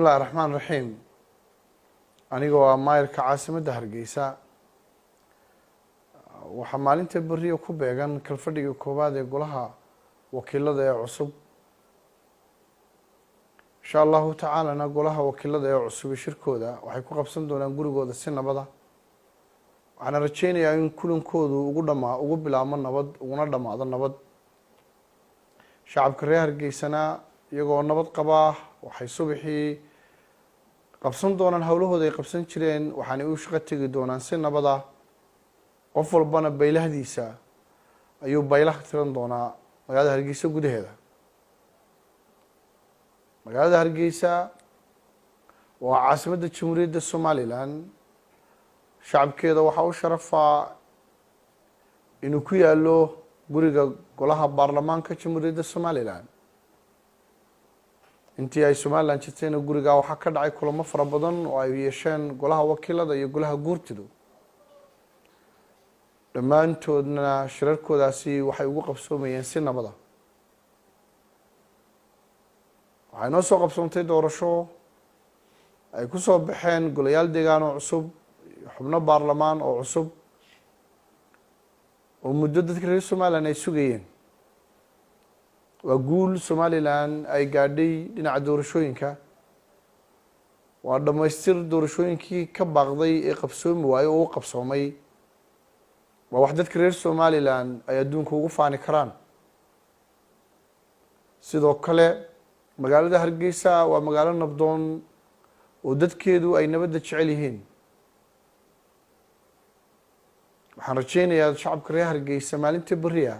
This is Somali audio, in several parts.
الله الرحمن الرحيم anigoo maayirka caasimadda Hargeysa waxa maalinta bariyo ku beegan kalfadhiga koobaad ee golaha wakiilada ee cusub insha Allah ta'ala golaha wakiilada ee cusub shirkooda waxay ku qabsan doonaan gurigooda si nabad ah waxaan rajeynayaa in kulankoodu ugu bilaabmo nabad uguna dhamaado nabad shacabka reer Hargeysana iyagoo nabad qaba waxay subaxii qabsan doonaan hawlahooda ay qabsan jireen waxaan u shaqo tagi doonaan si nabad ah qof walbana baylahdiisa ayuu baylaha tiran doonaa magaalada Hargeysa gudaheeda magaalada Hargeysa waa caasimadda Jamhuuriyadda Somaliland shacabkeeda waxa uu sharafaa inuu ku yaalo guriga golaha baarlamaanka Jamhuuriyadda Somaliland intii ay Somaliland jirtayna guriga waxa ka dhacay kulamo fara badan oo ay yeesheen golaha wakiilada iyo golaha guurtidu dhammaantoodna shirarkoodaasi waxay ugu qabsoomayeen si nabad ah waxay noo soo qabsoontay doorasho ay ku soo baxeen golayaal deegaan oo cusub xubno baarlamaan oo cusub oo muddo dadka reer Somaliland ay sugayeen waa guul Somaliland ay gaadhay dhinaca doorashooyinka waa dhamaystir doorashooyinkii ka baaqday ee qabsoomi waayay oo qabsoomay waa wax dadka reer Somaliland ay adduunka ugu faani karaan sidoo kale magaalada Hargeysa waa magaalo nabdoon oo dadkeedu ay nabadda jecel yihiin waxaan rajeynayaa shacabka reer Hargeysa maalinta bariya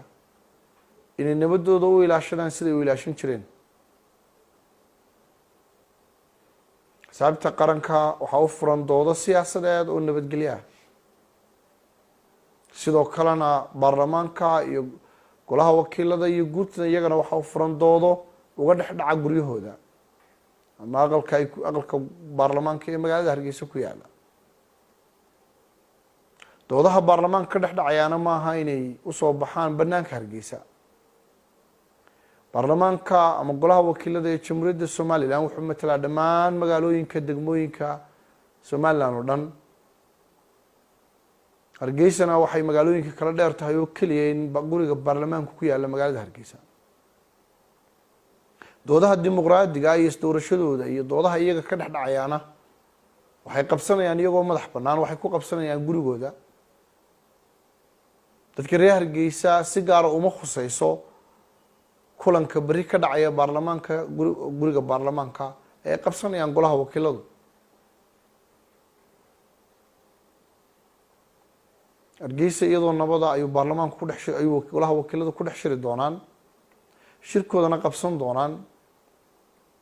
inay nabadooda u ilaashadaan sida ay ilaashan jireen sababta qaranka waxa uu furan doodo siyaasadeed oo nabadgelyo ah sidoo kalena baarlamaanka iyo golaha wakiilada iyo guurtida iyagana waxa uu furan doodo uga dhaca guryahooda ama aqalka baarlamaanka ee magaalada Hargeysa ku yaala doodaha baarlamaanka ka dhacayaana ma aha inay u soo baxaan banaanka Hargeysa baarlamaanka ama golaha wakiilada ee Jamhuuriyadda Somaliland wuxuu matalaa dhammaan magaalooyinka degmooyinka Somaliland oo dhan Hargeysana waxay magaalooyinka kala dheer tahay oo kaliya in guriga baarlamaanka ku yaala magaalada Hargeysa doodaha dimuqraadiga iyo doorashadooda iyo doodaha iyaga ka dhacayaana waxay qabsanayaan iyagoo madax bannaan waxay ku qabsanayaan gurigooda dadka reer Hargeysa si gaar ah uma khusayso kulanka bari ka dhacaya baarlamaanka guriga baarlamaanka ee qabsanayaan golaha wakiiladu Hargeysa iyadoo nabada ayuu baarlamaanku ku dhex ayuu golaha wakiiladu ku dhex shiri doonaan shirkoodana qabsan doonaan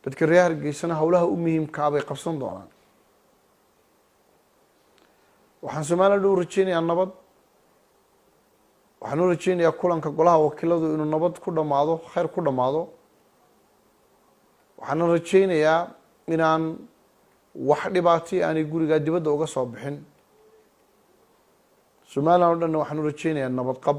dadka reer Hargeysana hawlaha u muhiimka ah bay qabsan doonaan waxaan Soomaaliland u rajeynayaa nabad waxaan u rajeynayaa kulanka golaha wakiiladu inuu nabad ku dhamaado khayr ku dhamaado waxaan rajeynayaa inaan wax dhibaato aan guriga dibadda uga soo bixin Soomaaliland oo dhan waxaan u rajeynayaa nabad qab